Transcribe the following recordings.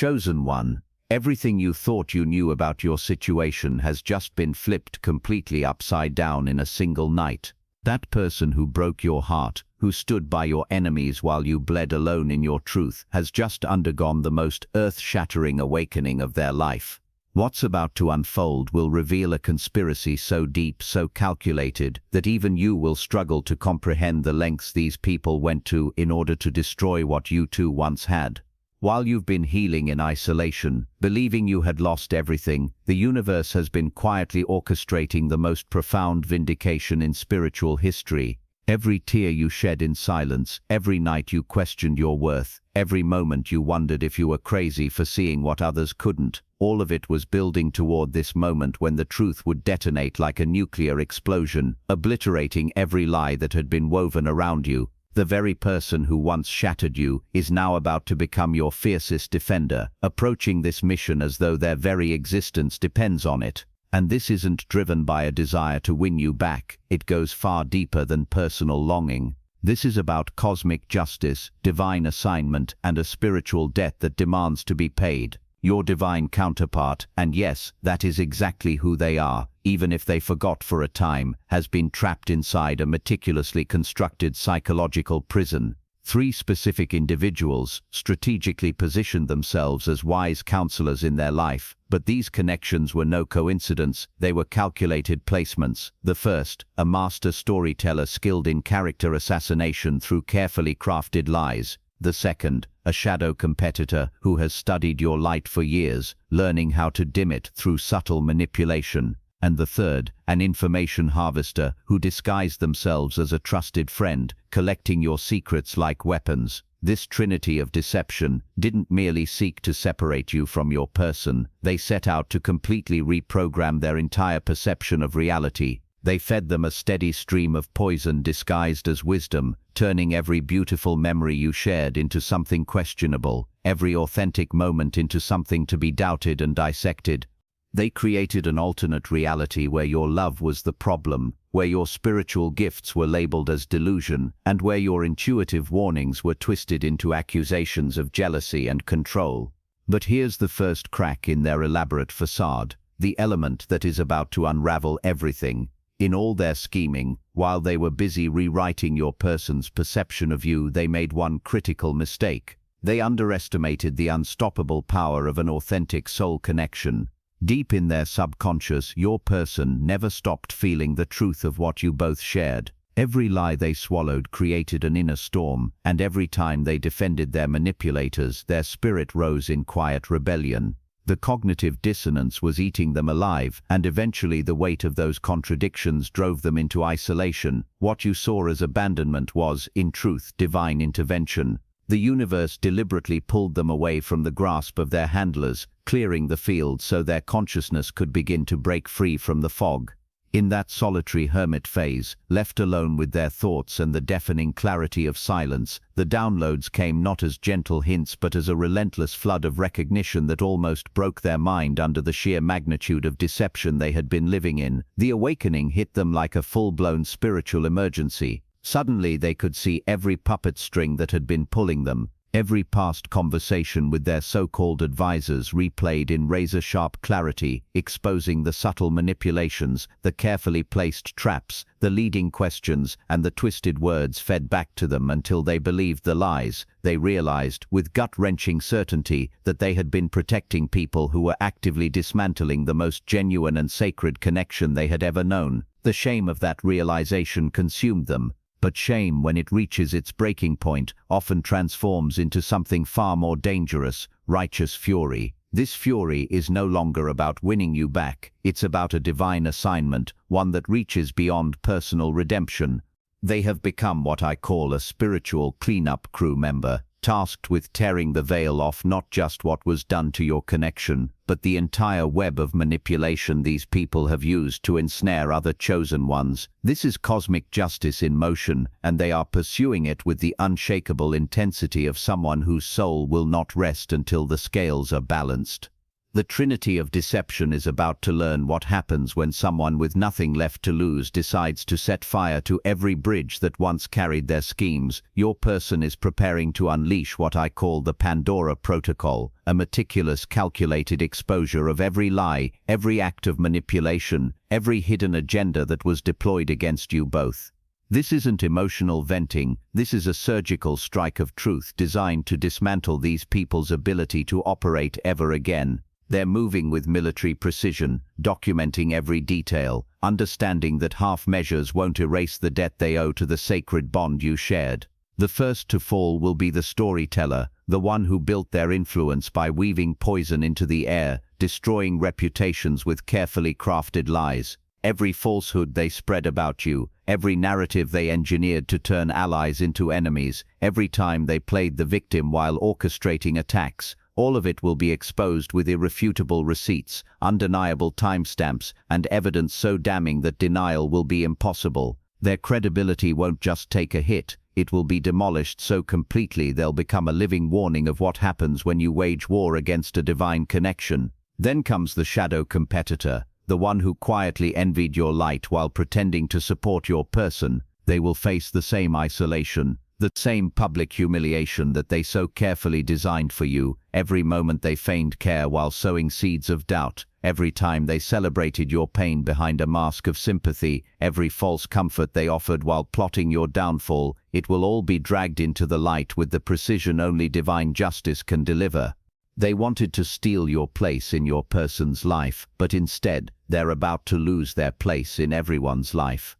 Chosen one, everything you thought you knew about your situation has just been flipped completely upside down in a single night. That person who broke your heart, who stood by your enemies while you bled alone in your truth, has just undergone the most earth-shattering awakening of their life. What's about to unfold will reveal a conspiracy so deep, so calculated, that even you will struggle to comprehend the lengths these people went to in order to destroy what you too once had. While you've been healing in isolation, believing you had lost everything, the universe has been quietly orchestrating the most profound vindication in spiritual history. Every tear you shed in silence, every night you questioned your worth, every moment you wondered if you were crazy for seeing what others couldn't, all of it was building toward this moment when the truth would detonate like a nuclear explosion, obliterating every lie that had been woven around you. The very person who once shattered you is now about to become your fiercest defender, approaching this mission as though their very existence depends on it. And this isn't driven by a desire to win you back, it goes far deeper than personal longing. This is about cosmic justice, divine assignment, and a spiritual debt that demands to be paid. Your divine counterpart, and yes, that is exactly who they are, even if they forgot for a time, has been trapped inside a meticulously constructed psychological prison. 3 specific individuals strategically positioned themselves as wise counselors in their life, but these connections were no coincidence, they were calculated placements. The first, a master storyteller skilled in character assassination through carefully crafted lies. The second, a shadow competitor who has studied your light for years, learning how to dim it through subtle manipulation. And the third, an information harvester who disguised themselves as a trusted friend, collecting your secrets like weapons. This trinity of deception didn't merely seek to separate you from your person, they set out to completely reprogram their entire perception of reality. They fed them a steady stream of poison disguised as wisdom, turning every beautiful memory you shared into something questionable, every authentic moment into something to be doubted and dissected. They created an alternate reality where your love was the problem, where your spiritual gifts were labeled as delusion, and where your intuitive warnings were twisted into accusations of jealousy and control. But here's the first crack in their elaborate facade, the element that is about to unravel everything. In all their scheming, while they were busy rewriting your person's perception of you, they made one critical mistake. They underestimated the unstoppable power of an authentic soul connection. Deep in their subconscious, your person never stopped feeling the truth of what you both shared. Every lie they swallowed created an inner storm, and every time they defended their manipulators, their spirit rose in quiet rebellion. The cognitive dissonance was eating them alive, and eventually the weight of those contradictions drove them into isolation. What you saw as abandonment was, in truth, divine intervention. The universe deliberately pulled them away from the grasp of their handlers, clearing the field so their consciousness could begin to break free from the fog. In that solitary hermit phase, left alone with their thoughts and the deafening clarity of silence, the downloads came not as gentle hints but as a relentless flood of recognition that almost broke their mind under the sheer magnitude of deception they had been living in. The awakening hit them like a full-blown spiritual emergency. Suddenly they could see every puppet string that had been pulling them, every past conversation with their so-called advisors replayed in razor-sharp clarity, exposing the subtle manipulations, the carefully placed traps, the leading questions, and the twisted words fed back to them until they believed the lies. They realized, with gut-wrenching certainty, that they had been protecting people who were actively dismantling the most genuine and sacred connection they had ever known. The shame of that realization consumed them. But shame, when it reaches its breaking point, often transforms into something far more dangerous, righteous fury. This fury is no longer about winning you back, it's about a divine assignment, one that reaches beyond personal redemption. They have become what I call a spiritual cleanup crew member, tasked with tearing the veil off not just what was done to your connection, but the entire web of manipulation these people have used to ensnare other chosen ones. This is cosmic justice in motion, and they are pursuing it with the unshakable intensity of someone whose soul will not rest until the scales are balanced. The trinity of deception is about to learn what happens when someone with nothing left to lose decides to set fire to every bridge that once carried their schemes. Your person is preparing to unleash what I call the Pandora Protocol, a meticulous, calculated exposure of every lie, every act of manipulation, every hidden agenda that was deployed against you both. This isn't emotional venting, this is a surgical strike of truth designed to dismantle these people's ability to operate ever again. They're moving with military precision, documenting every detail, understanding that half measures won't erase the debt they owe to the sacred bond you shared. The first to fall will be the storyteller, the one who built their influence by weaving poison into the air, destroying reputations with carefully crafted lies. Every falsehood they spread about you, every narrative they engineered to turn allies into enemies, every time they played the victim while orchestrating attacks, all of it will be exposed with irrefutable receipts, undeniable timestamps, and evidence so damning that denial will be impossible. Their credibility won't just take a hit, it will be demolished so completely they'll become a living warning of what happens when you wage war against a divine connection. Then comes the shadow competitor, the one who quietly envied your light while pretending to support your person. They will face the same isolation, the same public humiliation that they so carefully designed for you. Every moment they feigned care while sowing seeds of doubt, every time they celebrated your pain behind a mask of sympathy, every false comfort they offered while plotting your downfall, it will all be dragged into the light with the precision only divine justice can deliver. They wanted to steal your place in your person's life, but instead, they're about to lose their place in everyone's life.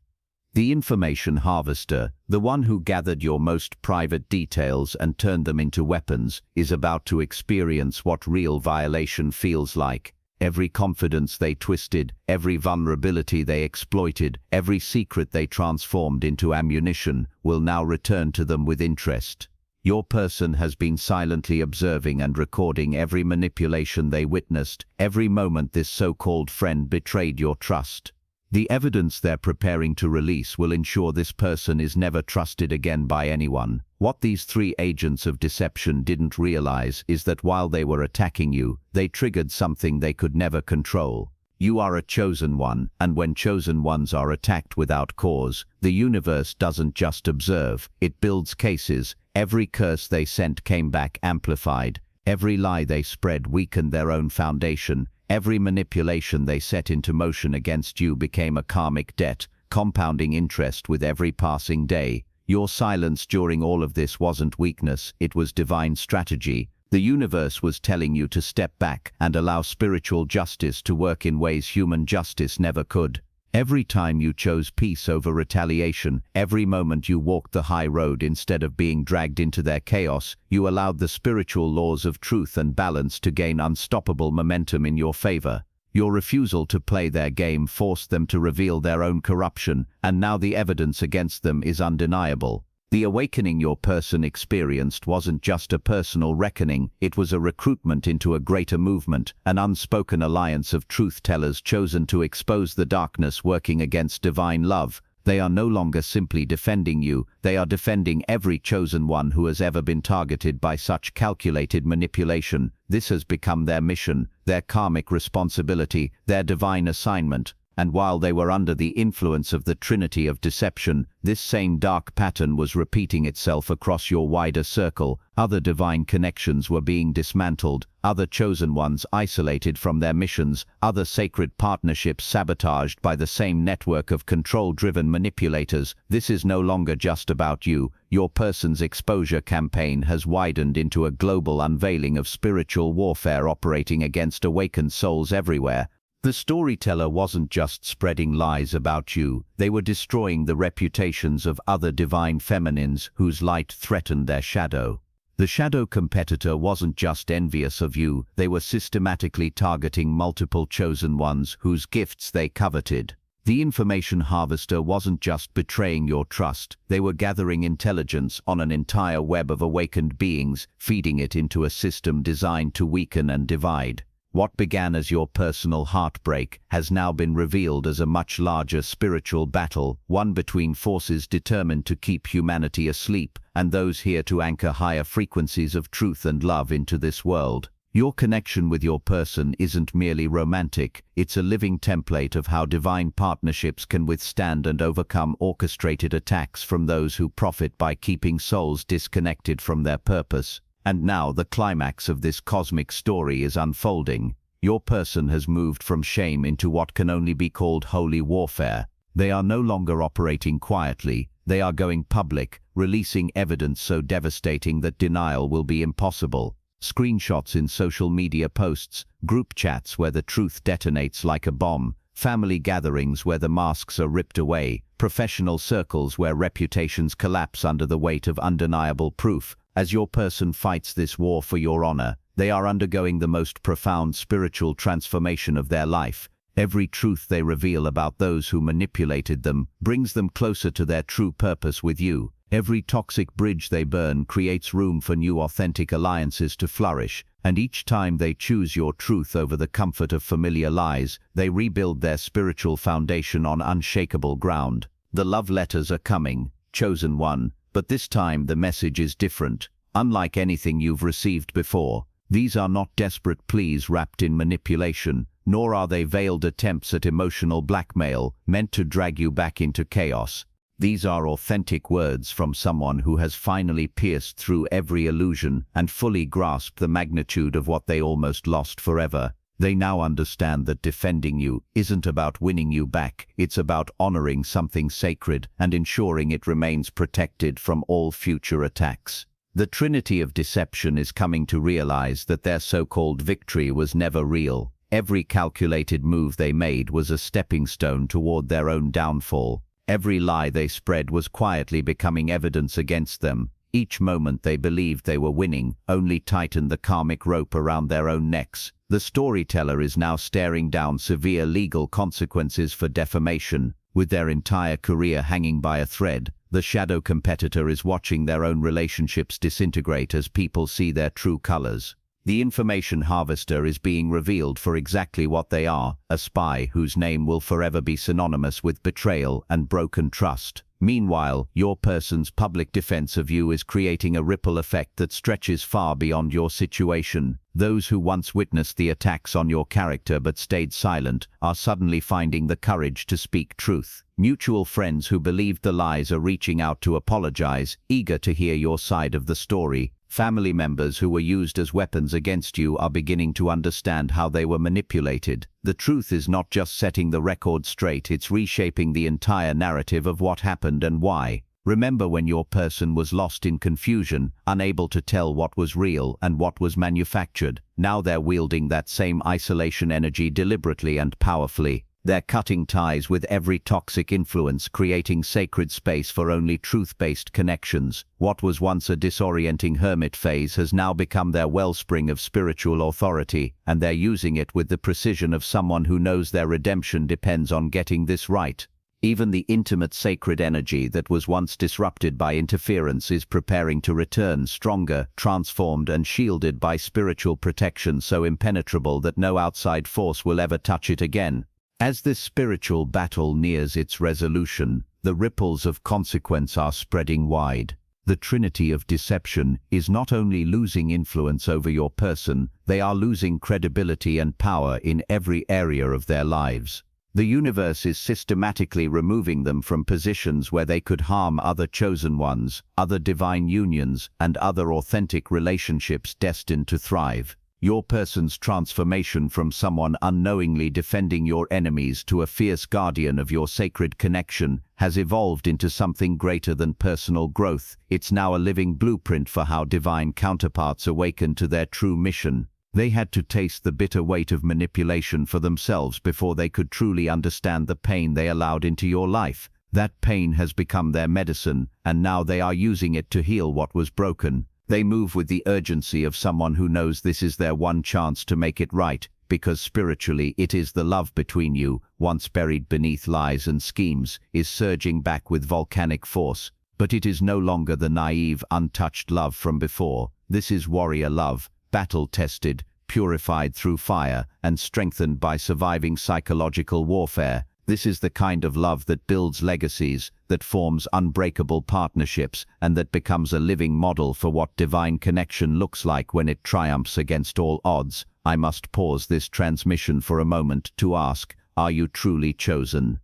The information harvester, the one who gathered your most private details and turned them into weapons, is about to experience what real violation feels like. Every confidence they twisted, every vulnerability they exploited, every secret they transformed into ammunition, will now return to them with interest. Your person has been silently observing and recording every manipulation they witnessed, every moment this so-called friend betrayed your trust. The evidence they're preparing to release will ensure this person is never trusted again by anyone. What these three agents of deception didn't realize is that while they were attacking you, they triggered something they could never control. You are a chosen one, and when chosen ones are attacked without cause, the universe doesn't just observe, it builds cases. Every curse they sent came back amplified. Every lie they spread weakened their own foundation. Every manipulation they set into motion against you became a karmic debt, compounding interest with every passing day. Your silence during all of this wasn't weakness, it was divine strategy. The universe was telling you to step back and allow spiritual justice to work in ways human justice never could. Every time you chose peace over retaliation, every moment you walked the high road instead of being dragged into their chaos, you allowed the spiritual laws of truth and balance to gain unstoppable momentum in your favor. Your refusal to play their game forced them to reveal their own corruption, and now the evidence against them is undeniable. The awakening your person experienced wasn't just a personal reckoning, it was a recruitment into a greater movement, an unspoken alliance of truth-tellers chosen to expose the darkness working against divine love. They are no longer simply defending you, they are defending every chosen one who has ever been targeted by such calculated manipulation. This has become their mission, their karmic responsibility, their divine assignment. And while they were under the influence of the trinity of deception, this same dark pattern was repeating itself across your wider circle. Other divine connections were being dismantled, other chosen ones isolated from their missions, other sacred partnerships sabotaged by the same network of control-driven manipulators. This is no longer just about you. Your person's exposure campaign has widened into a global unveiling of spiritual warfare operating against awakened souls everywhere. The storyteller wasn't just spreading lies about you, they were destroying the reputations of other divine feminines whose light threatened their shadow. The shadow competitor wasn't just envious of you, they were systematically targeting multiple chosen ones whose gifts they coveted. The information harvester wasn't just betraying your trust, they were gathering intelligence on an entire web of awakened beings, feeding it into a system designed to weaken and divide. What began as your personal heartbreak has now been revealed as a much larger spiritual battle, one between forces determined to keep humanity asleep and those here to anchor higher frequencies of truth and love into this world. Your connection with your person isn't merely romantic, it's a living template of how divine partnerships can withstand and overcome orchestrated attacks from those who profit by keeping souls disconnected from their purpose. And now the climax of this cosmic story is unfolding. Your person has moved from shame into what can only be called holy warfare. They are no longer operating quietly, they are going public, releasing evidence so devastating that denial will be impossible. Screenshots in social media posts, group chats where the truth detonates like a bomb, family gatherings where the masks are ripped away, professional circles where reputations collapse under the weight of undeniable proof. As your person fights this war for your honor, they are undergoing the most profound spiritual transformation of their life. Every truth they reveal about those who manipulated them brings them closer to their true purpose with you. Every toxic bridge they burn creates room for new authentic alliances to flourish, and each time they choose your truth over the comfort of familiar lies, they rebuild their spiritual foundation on unshakable ground. The love letters are coming, chosen one, but this time the message is different. Unlike anything you've received before, these are not desperate pleas wrapped in manipulation, nor are they veiled attempts at emotional blackmail meant to drag you back into chaos. These are authentic words from someone who has finally pierced through every illusion and fully grasped the magnitude of what they almost lost forever. They now understand that defending you isn't about winning you back, it's about honoring something sacred and ensuring it remains protected from all future attacks. The trinity of deception is coming to realize that their so-called victory was never real. Every calculated move they made was a stepping stone toward their own downfall. Every lie they spread was quietly becoming evidence against them. Each moment they believed they were winning only tightened the karmic rope around their own necks. The storyteller is now staring down severe legal consequences for defamation. With their entire career hanging by a thread, the shadow competitor is watching their own relationships disintegrate as people see their true colors. The information harvester is being revealed for exactly what they are, a spy whose name will forever be synonymous with betrayal and broken trust. Meanwhile, your person's public defense of you is creating a ripple effect that stretches far beyond your situation. Those who once witnessed the attacks on your character but stayed silent are suddenly finding the courage to speak truth. Mutual friends who believed the lies are reaching out to apologize, eager to hear your side of the story. Family members who were used as weapons against you are beginning to understand how they were manipulated. The truth is not just setting the record straight, it's reshaping the entire narrative of what happened and why. Remember when your person was lost in confusion, unable to tell what was real and what was manufactured. Now they're wielding that same isolation energy deliberately and powerfully. They're cutting ties with every toxic influence, creating sacred space for only truth-based connections. What was once a disorienting hermit phase has now become their wellspring of spiritual authority, and they're using it with the precision of someone who knows their redemption depends on getting this right. Even the intimate sacred energy that was once disrupted by interference is preparing to return, stronger, transformed and shielded by spiritual protection so impenetrable that no outside force will ever touch it again. As this spiritual battle nears its resolution, the ripples of consequence are spreading wide. The trinity of deception is not only losing influence over your person, they are losing credibility and power in every area of their lives. The universe is systematically removing them from positions where they could harm other chosen ones, other divine unions, and other authentic relationships destined to thrive. Your person's transformation from someone unknowingly defending your enemies to a fierce guardian of your sacred connection has evolved into something greater than personal growth. It's now a living blueprint for how divine counterparts awaken to their true mission. They had to taste the bitter weight of manipulation for themselves before they could truly understand the pain they allowed into your life. That pain has become their medicine, and now they are using it to heal what was broken. They move with the urgency of someone who knows this is their one chance to make it right, because spiritually it is the love between you, once buried beneath lies and schemes, is surging back with volcanic force. But it is no longer the naive, untouched love from before. This is warrior love, battle-tested, purified through fire, and strengthened by surviving psychological warfare. This is the kind of love that builds legacies, that forms unbreakable partnerships, and that becomes a living model for what divine connection looks like when it triumphs against all odds. I must pause this transmission for a moment to ask, are you truly chosen?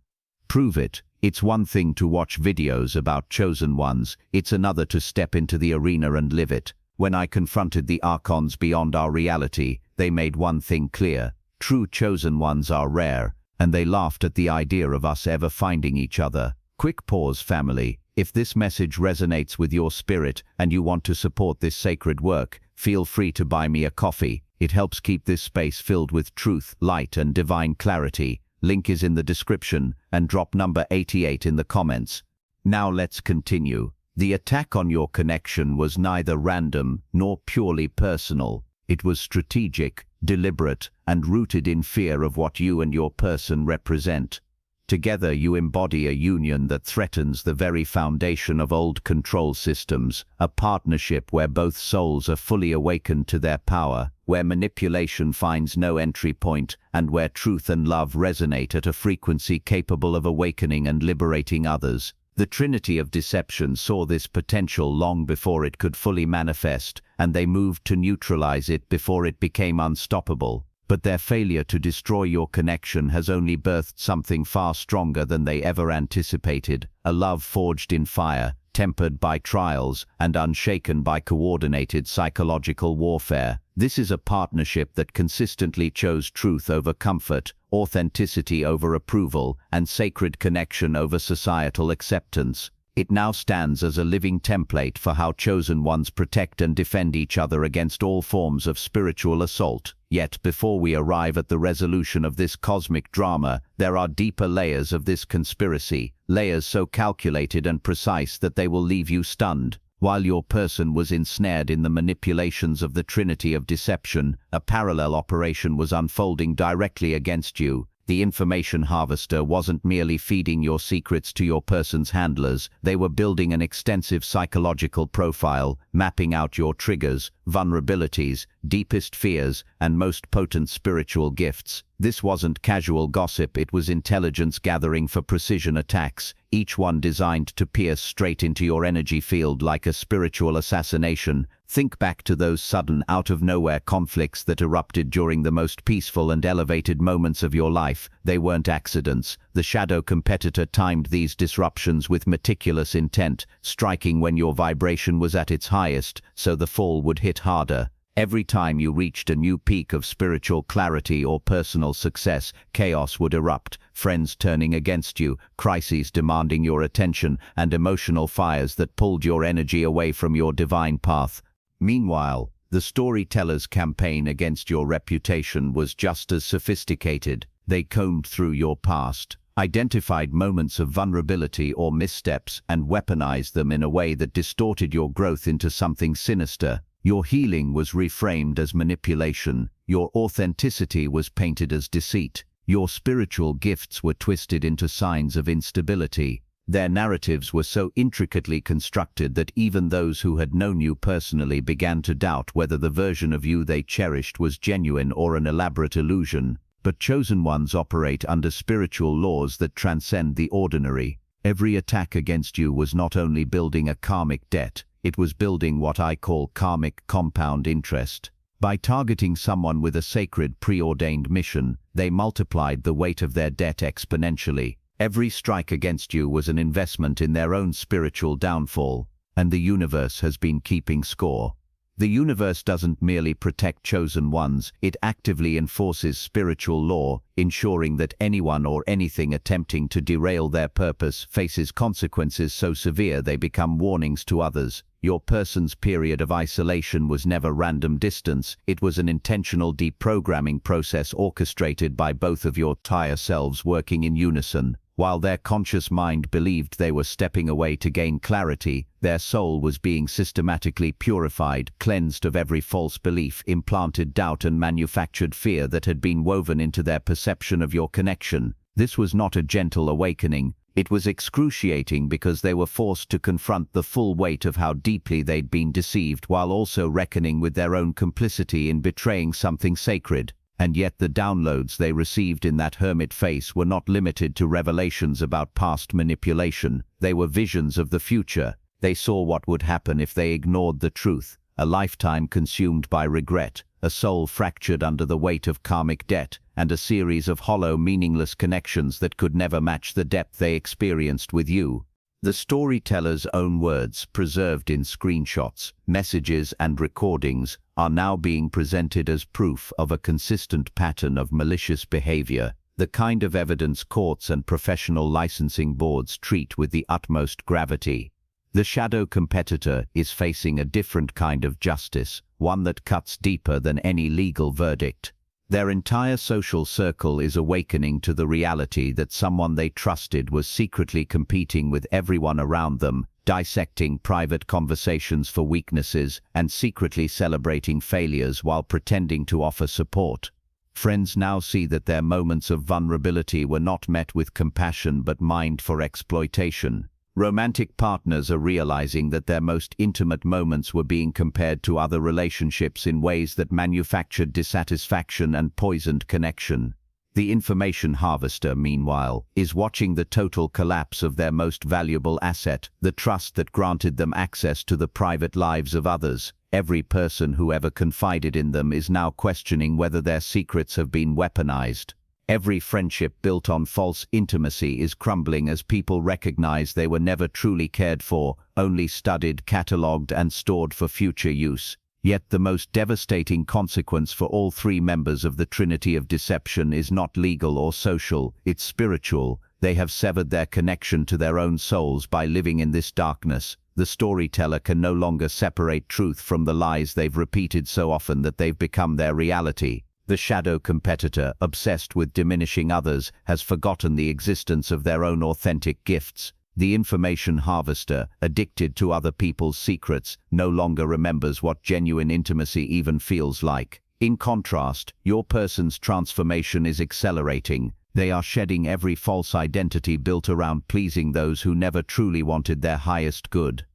Prove it. It's one thing to watch videos about chosen ones, it's another to step into the arena and live it. When I confronted the archons beyond our reality, they made one thing clear. True chosen ones are rare, and they laughed at the idea of us ever finding each other. Quick pause, family. If this message resonates with your spirit and you want to support this sacred work, feel free to buy me a coffee. It helps keep this space filled with truth, light, and divine clarity. Link is in the description, and drop number 88 in the comments. Now let's continue. The attack on your connection was neither random nor purely personal. It was strategic, deliberate, and rooted in fear of what you and your person represent. Together you embody a union that threatens the very foundation of old control systems, a partnership where both souls are fully awakened to their power, where manipulation finds no entry point, and where truth and love resonate at a frequency capable of awakening and liberating others. The trinity of deception saw this potential long before it could fully manifest, and they moved to neutralize it before it became unstoppable. But their failure to destroy your connection has only birthed something far stronger than they ever anticipated, a love forged in fire, tempered by trials, and unshaken by coordinated psychological warfare. This is a partnership that consistently chose truth over comfort, authenticity over approval, and sacred connection over societal acceptance. It now stands as a living template for how chosen ones protect and defend each other against all forms of spiritual assault. Yet, before we arrive at the resolution of this cosmic drama, there are deeper layers of this conspiracy, layers so calculated and precise that they will leave you stunned. While your person was ensnared in the manipulations of the trinity of deception, a parallel operation was unfolding directly against you. The information harvester wasn't merely feeding your secrets to your person's handlers, they were building an extensive psychological profile, mapping out your triggers, vulnerabilities, deepest fears, and most potent spiritual gifts. This wasn't casual gossip, it was intelligence gathering for precision attacks, each one designed to pierce straight into your energy field like a spiritual assassination. Think back to those sudden, out-of-nowhere conflicts that erupted during the most peaceful and elevated moments of your life. They weren't accidents. The shadow competitor timed these disruptions with meticulous intent, striking when your vibration was at its highest, so the fall would hit harder. Every time you reached a new peak of spiritual clarity or personal success, chaos would erupt, friends turning against you, crises demanding your attention, and emotional fires that pulled your energy away from your divine path. Meanwhile, the storyteller's campaign against your reputation was just as sophisticated. They combed through your past, identified moments of vulnerability or missteps, and weaponized them in a way that distorted your growth into something sinister. Your healing was reframed as manipulation, your authenticity was painted as deceit, your spiritual gifts were twisted into signs of instability. Their narratives were so intricately constructed that even those who had known you personally began to doubt whether the version of you they cherished was genuine or an elaborate illusion. But chosen ones operate under spiritual laws that transcend the ordinary. Every attack against you was not only building a karmic debt, it was building what I call karmic compound interest. By targeting someone with a sacred preordained mission, they multiplied the weight of their debt exponentially. Every strike against you was an investment in their own spiritual downfall, and the universe has been keeping score. The universe doesn't merely protect chosen ones, it actively enforces spiritual law, ensuring that anyone or anything attempting to derail their purpose faces consequences so severe they become warnings to others. Your person's period of isolation was never random distance, it was an intentional deprogramming process orchestrated by both of your entire selves working in unison. While their conscious mind believed they were stepping away to gain clarity, their soul was being systematically purified, cleansed of every false belief, implanted doubt and manufactured fear that had been woven into their perception of your connection. This was not a gentle awakening. It was excruciating because they were forced to confront the full weight of how deeply they'd been deceived while also reckoning with their own complicity in betraying something sacred. And yet the downloads they received in that hermit face were not limited to revelations about past manipulation. They were visions of the future. They saw what would happen if they ignored the truth, a lifetime consumed by regret, a soul fractured under the weight of karmic debt, and a series of hollow, meaningless connections that could never match the depth they experienced with you. The storyteller's own words, preserved in screenshots, messages, and recordings, are now being presented as proof of a consistent pattern of malicious behavior, the kind of evidence courts and professional licensing boards treat with the utmost gravity. The shadow competitor is facing a different kind of justice, one that cuts deeper than any legal verdict. Their entire social circle is awakening to the reality that someone they trusted was secretly competing with everyone around them, dissecting private conversations for weaknesses and secretly celebrating failures while pretending to offer support. Friends now see that their moments of vulnerability were not met with compassion but mined for exploitation. Romantic partners are realizing that their most intimate moments were being compared to other relationships in ways that manufactured dissatisfaction and poisoned connection. The information harvester, meanwhile, is watching the total collapse of their most valuable asset, the trust that granted them access to the private lives of others. Every person who ever confided in them is now questioning whether their secrets have been weaponized. Every friendship built on false intimacy is crumbling as people recognize they were never truly cared for, only studied, catalogued, and stored for future use. Yet the most devastating consequence for all three members of the trinity of deception is not legal or social, it's spiritual. They have severed their connection to their own souls by living in this darkness. The storyteller can no longer separate truth from the lies they've repeated so often that they've become their reality. The shadow competitor, obsessed with diminishing others, has forgotten the existence of their own authentic gifts. The information harvester, addicted to other people's secrets, no longer remembers what genuine intimacy even feels like. In contrast, your person's transformation is accelerating. They are shedding every false identity built around pleasing those who never truly wanted their highest good.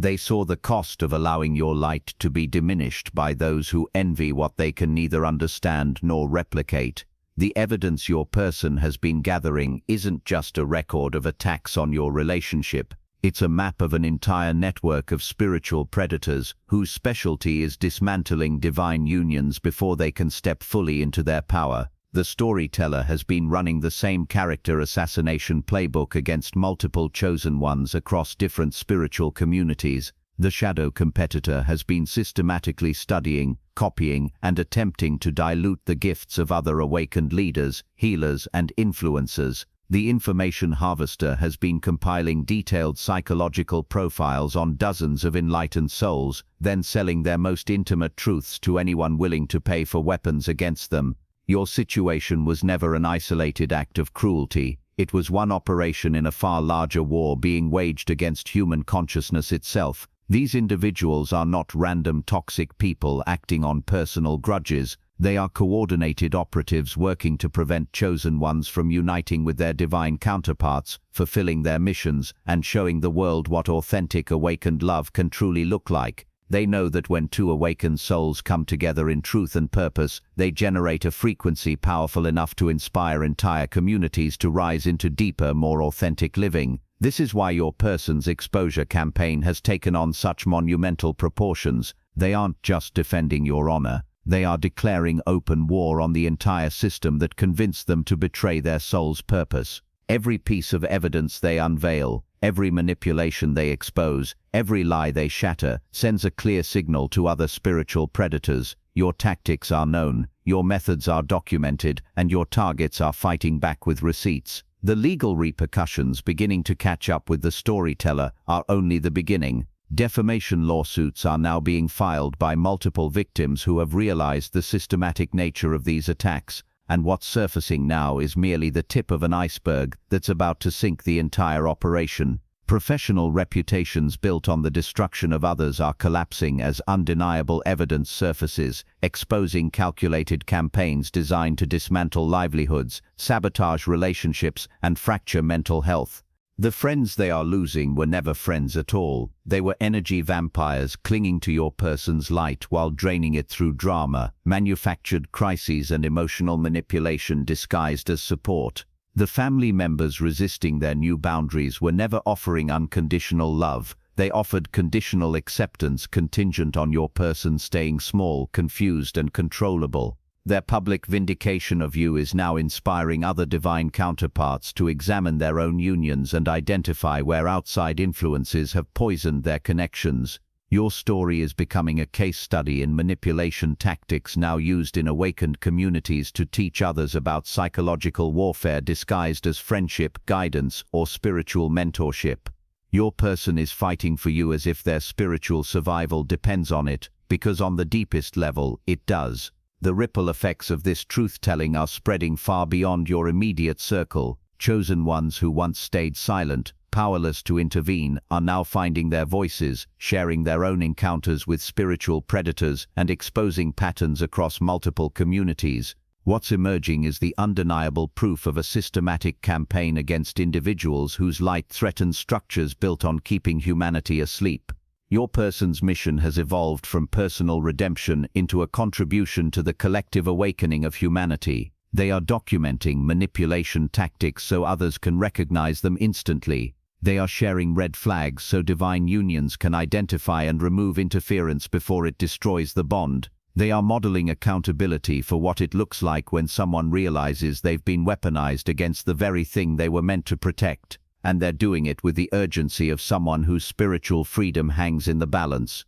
They saw the cost of allowing your light to be diminished by those who envy what they can neither understand nor replicate. The evidence your person has been gathering isn't just a record of attacks on your relationship. It's a map of an entire network of spiritual predators whose specialty is dismantling divine unions before they can step fully into their power. The storyteller has been running the same character assassination playbook against multiple chosen ones across different spiritual communities. The shadow competitor has been systematically studying, copying, and attempting to dilute the gifts of other awakened leaders, healers, and influencers. The information harvester has been compiling detailed psychological profiles on dozens of enlightened souls, then selling their most intimate truths to anyone willing to pay for weapons against them. Your situation was never an isolated act of cruelty. It was one operation in a far larger war being waged against human consciousness itself. These individuals are not random toxic people acting on personal grudges. They are coordinated operatives working to prevent chosen ones from uniting with their divine counterparts, fulfilling their missions, and showing the world what authentic awakened love can truly look like. They know that when two awakened souls come together in truth and purpose, they generate a frequency powerful enough to inspire entire communities to rise into deeper, more authentic living. This is why your person's exposure campaign has taken on such monumental proportions. They aren't just defending your honor. They are declaring open war on the entire system that convinced them to betray their soul's purpose. Every piece of evidence they unveil, every manipulation they expose, every lie they shatter, sends a clear signal to other spiritual predators. Your tactics are known, your methods are documented, and your targets are fighting back with receipts. The legal repercussions beginning to catch up with the storyteller are only the beginning. Defamation lawsuits are now being filed by multiple victims who have realized the systematic nature of these attacks, and what's surfacing now is merely the tip of an iceberg that's about to sink the entire operation. Professional reputations built on the destruction of others are collapsing as undeniable evidence surfaces, exposing calculated campaigns designed to dismantle livelihoods, sabotage relationships, and fracture mental health. The friends they are losing were never friends at all. They were energy vampires clinging to your person's light while draining it through drama, manufactured crises and emotional manipulation disguised as support. The family members resisting their new boundaries were never offering unconditional love. They offered conditional acceptance contingent on your person staying small, confused and controllable. Their public vindication of you is now inspiring other divine counterparts to examine their own unions and identify where outside influences have poisoned their connections. Your story is becoming a case study in manipulation tactics now used in awakened communities to teach others about psychological warfare disguised as friendship, guidance, or spiritual mentorship. Your person is fighting for you as if their spiritual survival depends on it, because on the deepest level, it does. The ripple effects of this truth-telling are spreading far beyond your immediate circle. Chosen ones who once stayed silent, powerless to intervene, are now finding their voices, sharing their own encounters with spiritual predators, and exposing patterns across multiple communities. What's emerging is the undeniable proof of a systematic campaign against individuals whose light threatens structures built on keeping humanity asleep. Your person's mission has evolved from personal redemption into a contribution to the collective awakening of humanity. They are documenting manipulation tactics so others can recognize them instantly. They are sharing red flags so divine unions can identify and remove interference before it destroys the bond. They are modeling accountability for what it looks like when someone realizes they've been weaponized against the very thing they were meant to protect. And they're doing it with the urgency of someone whose spiritual freedom hangs in the balance.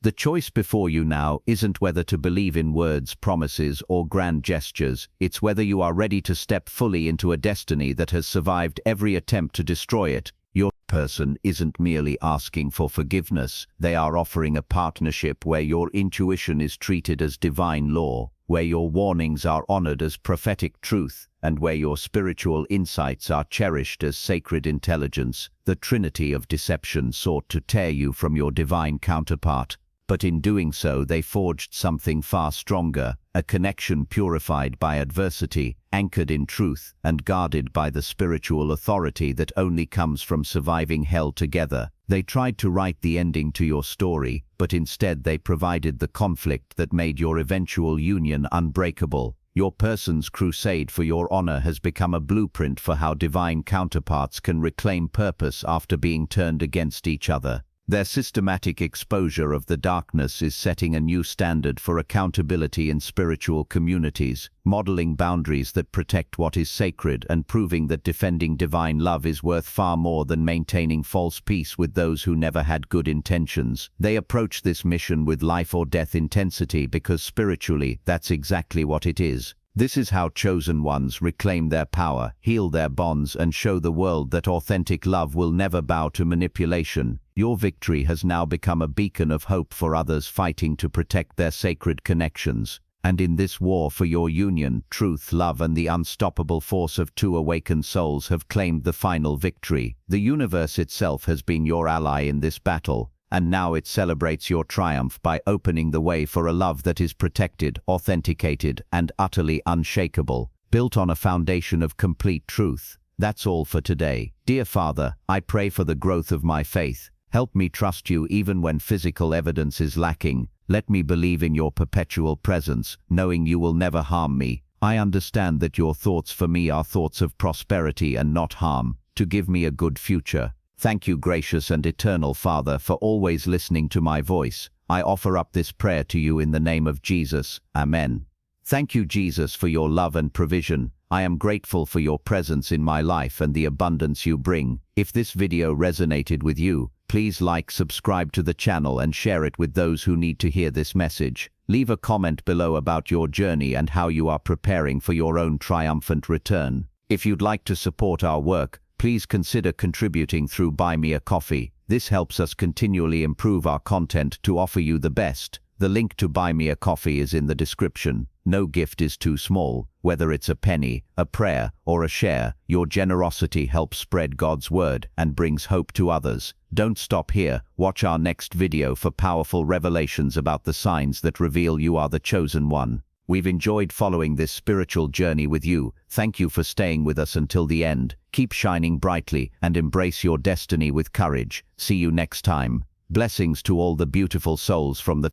The choice before you now isn't whether to believe in words, promises, or grand gestures. It's whether you are ready to step fully into a destiny that has survived every attempt to destroy it. Your person isn't merely asking for forgiveness. They are offering a partnership where your intuition is treated as divine law, where your warnings are honored as prophetic truth, and where your spiritual insights are cherished as sacred intelligence. The trinity of deception sought to tear you from your divine counterpart, but in doing so they forged something far stronger, a connection purified by adversity, anchored in truth, and guarded by the spiritual authority that only comes from surviving hell together. They tried to write the ending to your story, but instead they provided the conflict that made your eventual union unbreakable. Your person's crusade for your honor has become a blueprint for how divine counterparts can reclaim purpose after being turned against each other. Their systematic exposure of the darkness is setting a new standard for accountability in spiritual communities, modeling boundaries that protect what is sacred and proving that defending divine love is worth far more than maintaining false peace with those who never had good intentions. They approach this mission with life or death intensity because spiritually, that's exactly what it is. This is how chosen ones reclaim their power, heal their bonds, and show the world that authentic love will never bow to manipulation. Your victory has now become a beacon of hope for others fighting to protect their sacred connections. And in this war for your union, truth, love, and the unstoppable force of two awakened souls have claimed the final victory. The universe itself has been your ally in this battle, and now it celebrates your triumph by opening the way for a love that is protected, authenticated, and utterly unshakable, built on a foundation of complete truth. That's all for today. Dear Father, I pray for the growth of my faith. Help me trust you even when physical evidence is lacking. Let me believe in your perpetual presence, knowing you will never harm me. I understand that your thoughts for me are thoughts of prosperity and not harm, to give me a good future. Thank you, gracious and eternal Father, for always listening to my voice. I offer up this prayer to you in the name of Jesus. Amen. Thank you, Jesus, for your love and provision. I am grateful for your presence in my life and the abundance you bring. If this video resonated with you, please like, subscribe to the channel and share it with those who need to hear this message. Leave a comment below about your journey and how you are preparing for your own triumphant return. If you'd like to support our work, please consider contributing through Buy Me a Coffee. This helps us continually improve our content to offer you the best. The link to Buy Me a Coffee is in the description. No gift is too small, whether it's a penny, a prayer, or a share. Your generosity helps spread God's word and brings hope to others. Don't stop here. Watch our next video for powerful revelations about the signs that reveal you are the chosen one. We've enjoyed following this spiritual journey with you. Thank you for staying with us until the end. Keep shining brightly and embrace your destiny with courage. See you next time. Blessings to all the beautiful souls from the